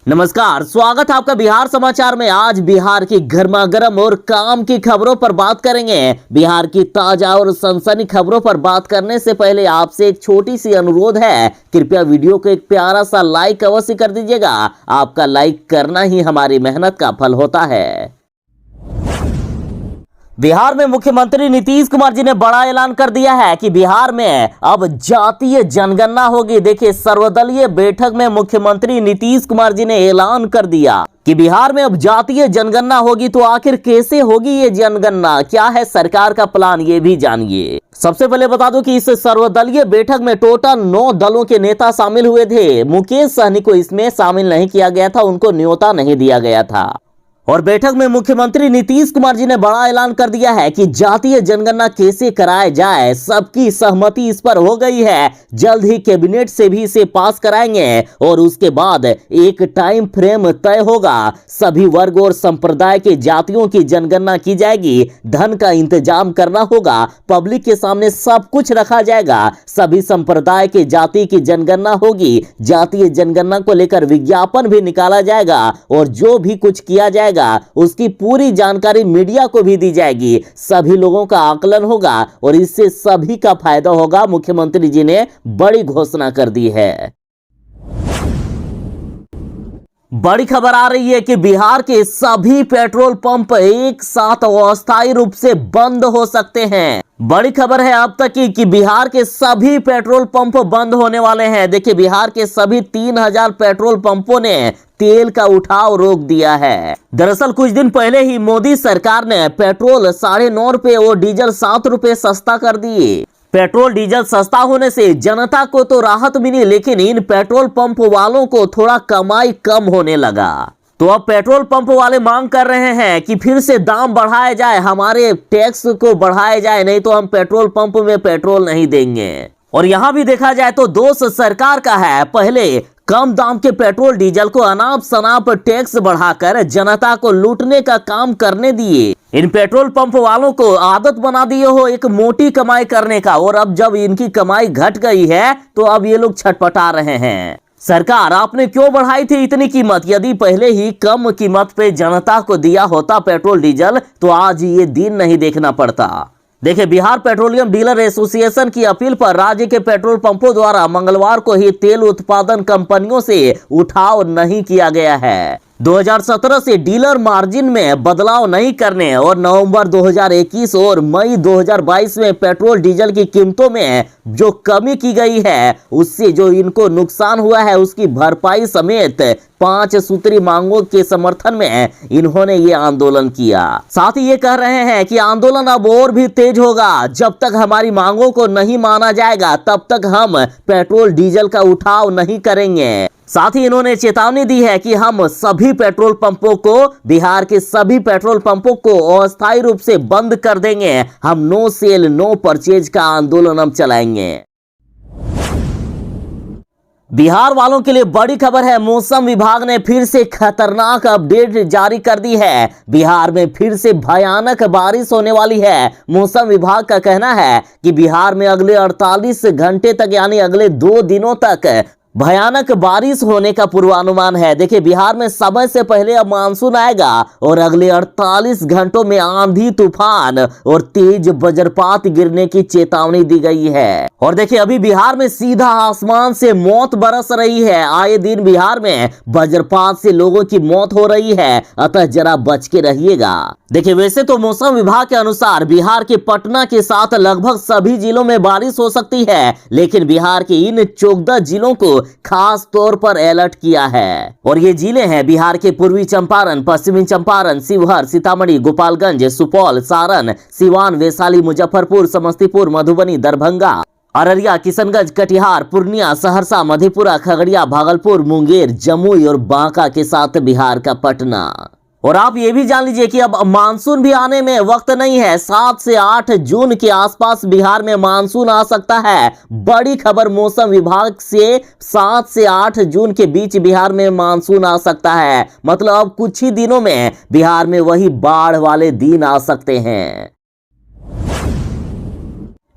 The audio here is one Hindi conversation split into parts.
नमस्कार, स्वागत है आपका बिहार समाचार में। आज बिहार की गर्मागर्म और काम की खबरों पर बात करेंगे। बिहार की ताजा और सनसनी खबरों पर बात करने से पहले आपसे एक छोटी सी अनुरोध है, कृपया वीडियो को एक प्यारा सा लाइक अवश्य कर दीजिएगा। आपका लाइक करना ही हमारी मेहनत का फल होता है। बिहार में मुख्यमंत्री नीतीश कुमार जी ने बड़ा ऐलान कर दिया है कि बिहार में अब जातीय जनगणना होगी। देखिए, सर्वदलीय बैठक में मुख्यमंत्री नीतीश कुमार जी ने ऐलान कर दिया कि बिहार में अब जातीय जनगणना होगी। तो आखिर कैसे होगी ये जनगणना, क्या है सरकार का प्लान, ये भी जानिए। सबसे पहले बता दूं कि इस सर्वदलीय बैठक में टोटल 9 दलों के नेता शामिल हुए थे। मुकेश सहनी को इसमें शामिल नहीं किया गया था, उनको न्योता नहीं दिया गया था। और बैठक में मुख्यमंत्री नीतीश कुमार जी ने बड़ा ऐलान कर दिया है कि जातीय जनगणना कैसे कराया जाए। सबकी सहमति इस पर हो गई है। जल्द ही कैबिनेट से भी इसे पास कराएंगे और उसके बाद एक टाइम फ्रेम तय होगा। सभी वर्ग और संप्रदाय के जातियों की जनगणना की जाएगी। धन का इंतजाम करना होगा, पब्लिक के सामने सब कुछ रखा जाएगा। सभी संप्रदाय के जाति की जनगणना होगी। जातीय जनगणना को लेकर विज्ञापन भी निकाला जाएगा और जो भी कुछ किया जाएगा उसकी पूरी जानकारी मीडिया को भी दी जाएगी। सभी लोगों का आकलन होगा और इससे सभी का फायदा होगा। मुख्यमंत्री जी ने बड़ी घोषणा कर दी है। बड़ी खबर आ रही है कि बिहार के सभी पेट्रोल पंप एक साथ अस्थायी रूप से बंद हो सकते हैं। बड़ी खबर है अब तक कि बिहार के सभी पेट्रोल पंप बंद होने वाले हैं। देखिए, बिहार के सभी 3000 पेट्रोल पंपों ने तेल का उठाव रोक दिया है। दरअसल कुछ दिन पहले ही मोदी सरकार ने पेट्रोल 9.5 रुपए और डीजल 7 रुपए सस्ता कर दिए। पेट्रोल डीजल सस्ता होने से जनता को तो राहत मिली, लेकिन इन पेट्रोल पंप वालों को थोड़ा कमाई कम होने लगा। तो अब पेट्रोल पंप वाले मांग कर रहे हैं कि फिर से दाम बढ़ाया जाए, हमारे टैक्स को बढ़ाया जाए, नहीं तो हम पेट्रोल पंप में पेट्रोल नहीं देंगे। और यहां भी देखा जाए तो दोष सरकार का है। पहले कम दाम के पेट्रोल डीजल को अनाप शनाप टैक्स बढ़ाकर जनता को लूटने का काम करने दिए। इन पेट्रोल पंप वालों को आदत बना दिए हो एक मोटी कमाई करने का, और अब जब इनकी कमाई घट गई है तो अब ये लोग छटपटा रहे हैं। सरकार, आपने क्यों बढ़ाई थी इतनी कीमत? यदि पहले ही कम कीमत पे जनता को दिया होता पेट्रोल डीजल तो आज ये दिन नहीं देखना पड़ता। देखिए, बिहार पेट्रोलियम डीलर एसोसिएशन की अपील पर राज्य के पेट्रोल पंपों द्वारा मंगलवार को ही तेल उत्पादन कंपनियों से उठाव नहीं किया गया है। 2017 से डीलर मार्जिन में बदलाव नहीं करने और नवंबर 2021 और मई 2022 में पेट्रोल डीजल की कीमतों में जो कमी की गई है उससे जो इनको नुकसान हुआ है उसकी भरपाई समेत 5 सूत्री मांगों के समर्थन में इन्होंने ये आंदोलन किया। साथ ही ये कह रहे हैं कि आंदोलन अब और भी तेज होगा। जब तक हमारी मांगों को नहीं माना जाएगा तब तक हम पेट्रोल डीजल का उठाव नहीं करेंगे। साथ ही इन्होंने चेतावनी दी है कि हम सभी पेट्रोल पंपों को, बिहार के सभी पेट्रोल पंपों को अस्थायी रूप से बंद कर देंगे। हम नो सेल नो परचेज का आंदोलन हम चलाएंगे। बिहार वालों के लिए बड़ी खबर है। मौसम विभाग ने फिर से खतरनाक अपडेट जारी कर दी है। बिहार में फिर से भयानक बारिश होने वाली है। मौसम विभाग का कहना है कि बिहार में अगले 48 घंटे तक यानी अगले 2 दिनों तक भयानक बारिश होने का पूर्वानुमान है। देखिए, बिहार में समय से पहले अब मानसून आएगा और अगले 48 घंटों में आंधी तूफान और तेज वज्रपात गिरने की चेतावनी दी गई है। और देखिए, अभी बिहार में सीधा आसमान से मौत बरस रही है। आए दिन बिहार में वज्रपात से लोगों की मौत हो रही है, अतः जरा बच के रहिएगा। देखिए, वैसे तो मौसम विभाग के अनुसार बिहार के पटना के साथ लगभग सभी जिलों में बारिश हो सकती है, लेकिन बिहार के इन 14 जिलों को खास तौर पर अलर्ट किया है। और ये जिले हैं बिहार के पूर्वी चंपारण, पश्चिमी चंपारण, शिवहर, सीतामढ़ी, गोपालगंज, सुपौल, सारण, सिवान, वैशाली, मुजफ्फरपुर, समस्तीपुर, मधुबनी, दरभंगा, अररिया, किशनगंज, कटिहार, पूर्णिया, सहरसा, मधेपुरा, खगड़िया, भागलपुर, मुंगेर, जमुई और बांका के साथ बिहार का पटना। और आप ये भी जान लीजिए कि अब मानसून भी आने में वक्त नहीं है। 7 से 8 जून के आसपास बिहार में मानसून आ सकता है। बड़ी खबर मौसम विभाग से, 7 से 8 जून के बीच बिहार में मानसून आ सकता है। मतलब अब कुछ ही दिनों में बिहार में वही बाढ़ वाले दिन आ सकते हैं।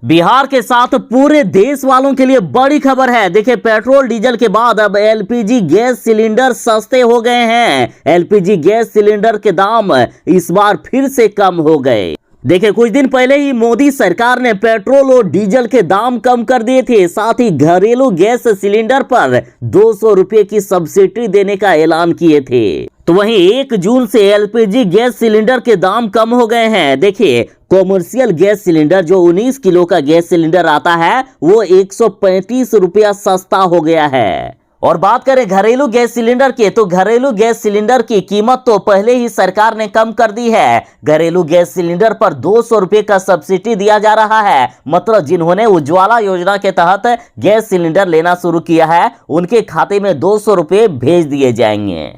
बिहार के साथ पूरे देश वालों के लिए बड़ी खबर है। देखिए, पेट्रोल डीजल के बाद अब एलपीजी गैस सिलेंडर सस्ते हो गए हैं। एलपीजी गैस सिलेंडर के दाम इस बार फिर से कम हो गए। देखिए, कुछ दिन पहले ही मोदी सरकार ने पेट्रोल और डीजल के दाम कम कर दिए थे। साथ ही घरेलू गैस सिलेंडर पर 200 रुपए की सब्सिडी देने का ऐलान किए थे। तो वहीं 1 जून से एलपीजी गैस सिलेंडर के दाम कम हो गए हैं। देखिए, कॉमर्शियल गैस सिलेंडर जो 19 किलो का गैस सिलेंडर आता है वो 135 रुपया सस्ता हो गया है। और बात करें घरेलू गैस सिलेंडर की, तो घरेलू गैस सिलेंडर की कीमत तो पहले ही सरकार ने कम कर दी है। घरेलू गैस सिलेंडर पर 200 रुपए का सब्सिडी दिया जा रहा है। मतलब जिन्होंने उज्ज्वला योजना के तहत गैस सिलेंडर लेना शुरू किया है उनके खाते में 200 रुपए भेज दिए जाएंगे।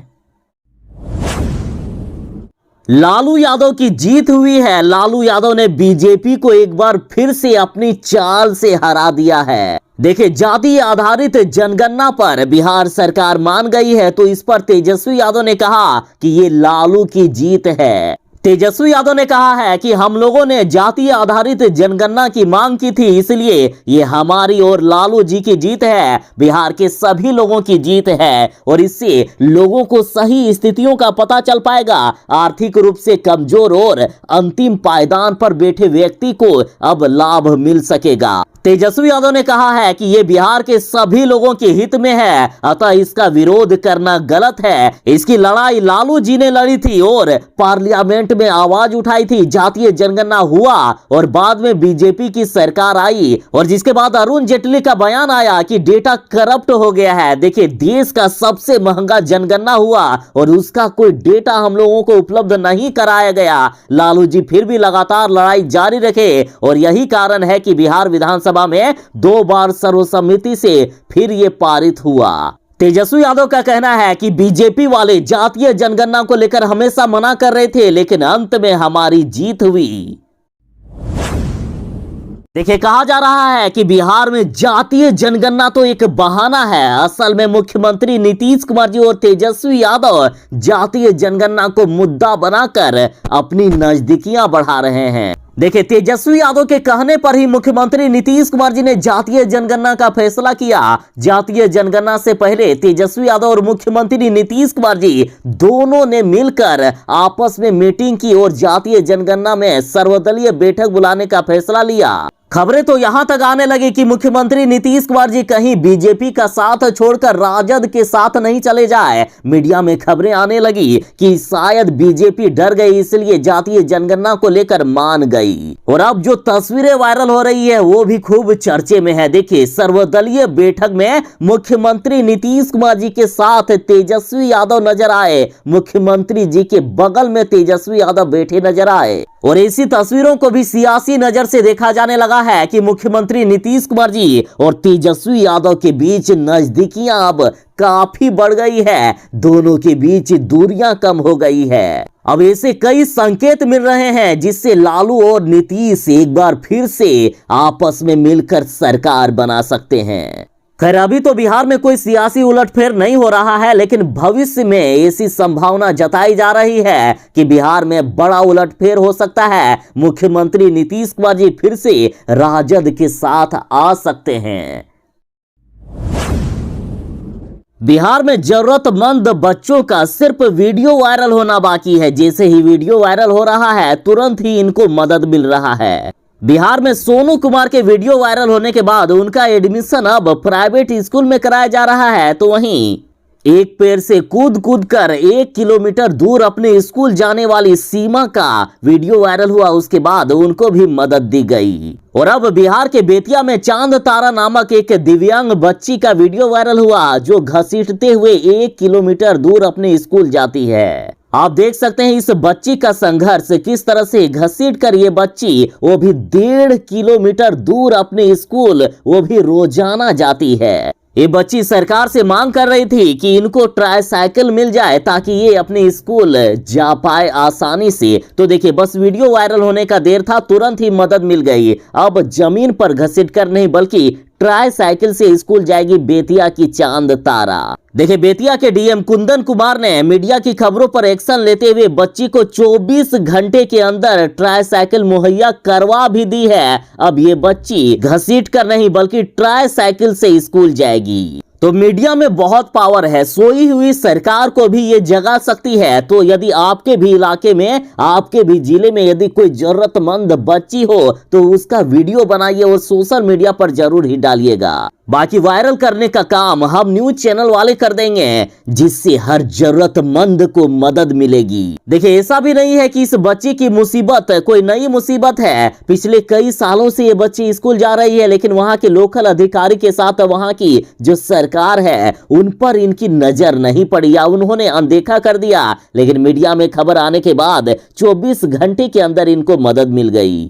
लालू यादव की जीत हुई है। लालू यादव ने बीजेपी को एक बार फिर से अपनी चाल से हरा दिया है। देखिए, जाति आधारित जनगणना पर बिहार सरकार मान गई है, तो इस पर तेजस्वी यादव ने कहा कि ये लालू की जीत है। तेजस्वी यादव ने कहा है कि हम लोगों ने जाति आधारित जनगणना की मांग की थी, इसलिए ये हमारी और लालू जी की जीत है, बिहार के सभी लोगों की जीत है और इससे लोगों को सही स्थितियों का पता चल पाएगा। आर्थिक रूप से कमजोर और अंतिम पायदान पर बैठे व्यक्ति को अब लाभ मिल सकेगा। तेजस्वी यादव ने कहा है कि ये बिहार के सभी लोगों के हित में है, अतः इसका विरोध करना गलत है। इसकी लड़ाई लालू जी ने लड़ी थी और पार्लियामेंट में आवाज उठाई थी। जातीय जनगणना हुआ और बाद में बीजेपी की सरकार आई और जिसके बाद अरुण जेटली का बयान आया कि डेटा करप्ट हो गया है। देखिए, देश का सबसे महंगा जनगणना हुआ और उसका कोई डेटा हम लोगों को उपलब्ध नहीं कराया गया। लालू जी फिर भी लगातार लड़ाई जारी रखे और यही कारण है कि बिहार विधानसभा में 2 बार सर्वसम्मति से फिर ये पारित हुआ। तेजस्वी यादव का कहना है कि बीजेपी वाले जातीय जनगणना को लेकर हमेशा मना कर रहे थे, लेकिन अंत में हमारी जीत हुई। देखिए, कहा जा रहा है कि बिहार में जातीय जनगणना तो एक बहाना है। असल में मुख्यमंत्री नीतीश कुमार जी और तेजस्वी यादव जातीय जनगणना को मुद्दा बनाकर अपनी नजदीकियां बढ़ा रहे हैं। देखिए, तेजस्वी यादव के कहने पर ही मुख्यमंत्री नीतीश कुमार जी ने जातीय जनगणना का फैसला किया। जातीय जनगणना से पहले तेजस्वी यादव और मुख्यमंत्री नीतीश कुमार जी दोनों ने मिलकर आपस में मीटिंग की और जातीय जनगणना में सर्वदलीय बैठक बुलाने का फैसला लिया। खबरें तो यहां तक आने लगी कि मुख्यमंत्री नीतीश कुमार जी कहीं बीजेपी का साथ छोड़कर राजद के साथ नहीं चले जाए। मीडिया में खबरें आने लगी कि शायद बीजेपी डर गई, इसलिए जातीय जनगणना को लेकर मान गई। और अब जो तस्वीरें वायरल हो रही है वो भी खूब चर्चे में है। देखिए, सर्वदलीय बैठक में मुख्यमंत्री नीतीश कुमार जी के साथ तेजस्वी यादव नजर आए। मुख्यमंत्री जी के बगल में तेजस्वी यादव बैठे नजर आए और ऐसी तस्वीरों को भी सियासी नजर से देखा जाने लगा है कि मुख्यमंत्री नीतीश कुमार जी और तेजस्वी यादव के बीच नजदीकियां अब काफी बढ़ गई है। दोनों के बीच दूरियां कम हो गई है। अब ऐसे कई संकेत मिल रहे हैं जिससे लालू और नीतीश एक बार फिर से आपस में मिलकर सरकार बना सकते हैं। खैर, अभी तो बिहार में कोई सियासी उलटफेर नहीं हो रहा है, लेकिन भविष्य में ऐसी संभावना जताई जा रही है कि बिहार में बड़ा उलटफेर हो सकता है। मुख्यमंत्री नीतीश कुमार जी फिर से राजद के साथ आ सकते हैं। बिहार में जरूरतमंद बच्चों का सिर्फ वीडियो वायरल होना बाकी है। जैसे ही वीडियो वायरल हो रहा है तुरंत ही इनको मदद मिल रहा है। बिहार में सोनू कुमार के वीडियो वायरल होने के बाद उनका एडमिशन अब प्राइवेट स्कूल में कराया जा रहा है। तो वहीं एक पैर से कूद कर 1 किलोमीटर दूर अपने स्कूल जाने वाली सीमा का वीडियो वायरल हुआ। उसके बाद उनको भी मदद दी गई और अब बिहार के बेतिया में चांद तारा नामक एक दिव्यांग बच्ची का वीडियो वायरल हुआ जो घसीटते हुए 1 किलोमीटर दूर अपने स्कूल जाती है। आप देख सकते हैं इस बच्ची का संघर्ष, किस तरह से घसीट कर ये बच्ची वो भी 1.5 किलोमीटर दूर अपने स्कूल वो भी रोजाना जाती है। ये बच्ची सरकार से मांग कर रही थी कि इनको ट्राईसाइकिल मिल जाए ताकि ये अपने स्कूल जा पाए आसानी से। तो देखिए, बस वीडियो वायरल होने का देर था, तुरंत ही मदद मिल गई। अब जमीन पर घसीट कर नहीं बल्कि ट्राई साइकिल से स्कूल जाएगी बेतिया की चांद तारा। देखिए, बेतिया के डीएम कुंदन कुमार ने मीडिया की खबरों पर एक्शन लेते हुए बच्ची को 24 घंटे के अंदर ट्राई साइकिल मुहैया करवा भी दी है। अब ये बच्ची घसीट कर नहीं बल्कि ट्राई साइकिल से स्कूल जाएगी। तो मीडिया में बहुत पावर है, सोई हुई सरकार को भी ये जगा सकती है। तो यदि आपके भी इलाके में, आपके भी जिले में यदि कोई जरूरतमंद बच्ची हो तो उसका वीडियो बनाइए और सोशल मीडिया पर जरूर ही डालिएगा। बाकी वायरल करने का काम हम न्यूज चैनल वाले कर देंगे, जिससे हर जरूरतमंद को मदद मिलेगी। देखिए, ऐसा भी नहीं है कि इस बच्ची की मुसीबत कोई नई मुसीबत है। पिछले कई सालों से ये बच्ची स्कूल जा रही है, लेकिन वहां के लोकल अधिकारी के साथ वहां की जो सरकार है उन पर इनकी नजर नहीं पड़ी या उन्होंने अनदेखा कर दिया। लेकिन मीडिया में खबर आने के बाद 24 घंटे के अंदर इनको मदद मिल गई।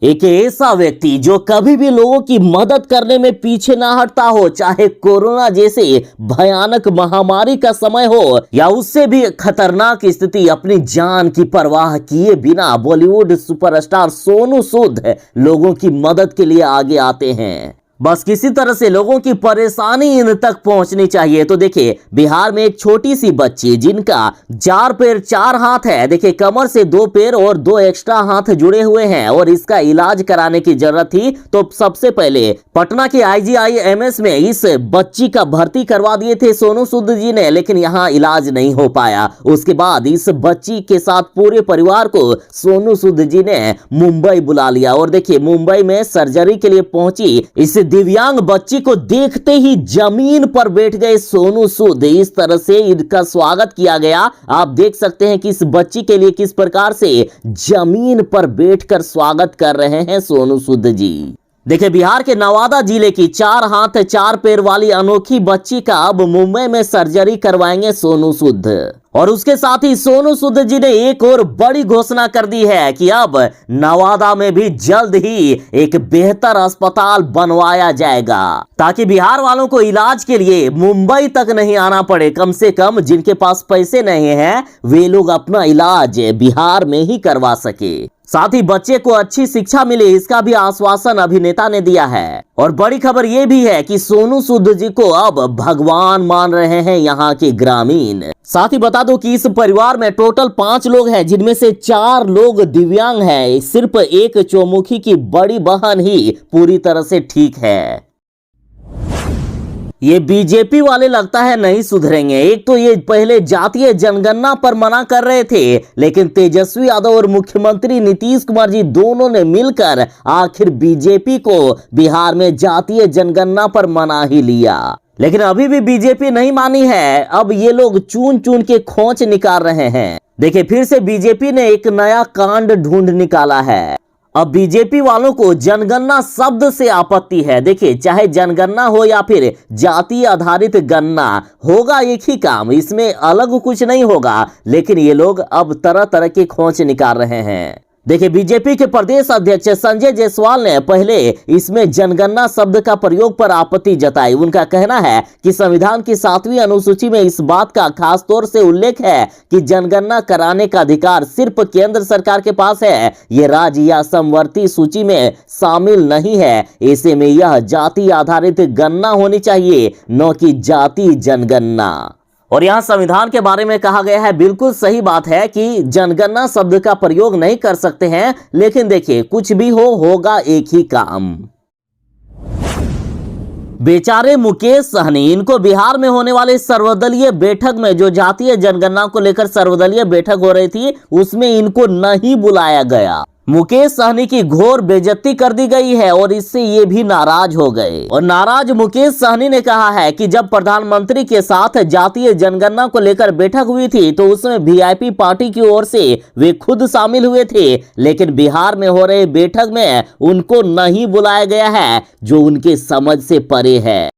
एक ऐसा व्यक्ति जो कभी भी लोगों की मदद करने में पीछे ना हटता हो, चाहे कोरोना जैसे भयानक महामारी का समय हो या उससे भी खतरनाक स्थिति, अपनी जान की परवाह किए बिना बॉलीवुड सुपरस्टार सोनू सूद लोगों की मदद के लिए आगे आते हैं। बस किसी तरह से लोगों की परेशानी इन तक पहुंचनी चाहिए। तो देखिए, बिहार में एक छोटी सी बच्ची जिनका 4 पैर 4 हाथ है, देखिए कमर से 2 पैर और 2 एक्स्ट्रा हाथ जुड़े हुए हैं और इसका इलाज कराने की जरूरत थी। तो सबसे पहले पटना के IGIMS में इस बच्ची का भर्ती करवा दिए थे सोनू सूद जी ने, लेकिन यहाँ इलाज नहीं हो पाया। उसके बाद इस बच्ची के साथ पूरे परिवार को सोनू सूद जी ने मुंबई बुला लिया और देखिए, मुंबई में सर्जरी के लिए पहुंची इस दिव्यांग बच्ची को देखते ही जमीन पर बैठ गए सोनू सूद। इस तरह से इनका स्वागत किया गया। आप देख सकते हैं कि इस बच्ची के लिए किस प्रकार से जमीन पर बैठकर स्वागत कर रहे हैं सोनू सूद जी। देखिए, बिहार के नवादा जिले की 4 हाथ 4 पैर वाली अनोखी बच्ची का अब मुंबई में सर्जरी करवाएंगे सोनू सूद। और उसके साथ ही सोनू सूद जी ने एक और बड़ी घोषणा कर दी है कि अब नवादा में भी जल्द ही एक बेहतर अस्पताल बनवाया जाएगा, ताकि बिहार वालों को इलाज के लिए मुंबई तक नहीं आना पड़े। कम से कम जिनके पास पैसे नहीं हैं वे लोग अपना इलाज बिहार में ही करवा सके। साथ ही बच्चे को अच्छी शिक्षा मिले, इसका भी आश्वासन अभिनेता ने दिया है। और बड़ी खबर यह भी है कि सोनू सूद जी को अब भगवान मान रहे हैं यहाँ के ग्रामीण। साथ ही बता दो कि इस परिवार में टोटल 5 लोग हैं, जिनमें से 4 लोग दिव्यांग हैं। सिर्फ एक चौमुखी की बड़ी बहन ही पूरी तरह से ठीक है। ये बीजेपी वाले लगता है नहीं सुधरेंगे। एक तो ये पहले जातीय जनगणना पर मना कर रहे थे, लेकिन तेजस्वी यादव और मुख्यमंत्री नीतीश कुमार जी दोनों ने मिलकर आखिर बीजेपी को बिहार में जातीय जनगणना पर मना ही लिया। लेकिन अभी भी बीजेपी नहीं मानी है। अब ये लोग चुन चुन के खोंच निकाल रहे हैं। देखिए, फिर से बीजेपी ने एक नया कांड ढूंढ निकाला है। अब बीजेपी वालों को जनगणना शब्द से आपत्ति है। देखिए, चाहे जनगणना हो या फिर जाति आधारित गणना, होगा एक ही काम, इसमें अलग कुछ नहीं होगा। लेकिन ये लोग अब तरह तरह के खोंच निकाल रहे हैं। देखिए, बीजेपी के प्रदेश अध्यक्ष संजय जायसवाल ने पहले इसमें जनगणना शब्द का प्रयोग पर आपत्ति जताई। उनका कहना है कि संविधान की 7वीं अनुसूची में इस बात का खास तौर से उल्लेख है कि जनगणना कराने का अधिकार सिर्फ केंद्र सरकार के पास है। ये राज्य या समवर्ती सूची में शामिल नहीं है। ऐसे में यह जाति आधारित गणना होनी चाहिए, न कि जाति जनगणना। और यहाँ संविधान के बारे में कहा गया है, बिल्कुल सही बात है कि जनगणना शब्द का प्रयोग नहीं कर सकते हैं। लेकिन देखिए, कुछ भी हो, होगा एक ही काम। बेचारे मुकेश सहनी, इनको बिहार में होने वाले सर्वदलीय बैठक में, जो जातीय जनगणना को लेकर सर्वदलीय बैठक हो रही थी, उसमें इनको नहीं बुलाया गया। मुकेश सहनी की घोर बेइज्जती कर दी गई है और इससे ये भी नाराज हो गए। और नाराज मुकेश सहनी ने कहा है कि जब प्रधानमंत्री के साथ जातीय जनगणना को लेकर बैठक हुई थी तो उसमें VIP पार्टी की ओर से वे खुद शामिल हुए थे, लेकिन बिहार में हो रहे बैठक में उनको नहीं बुलाया गया है, जो उनके समझ से परे है।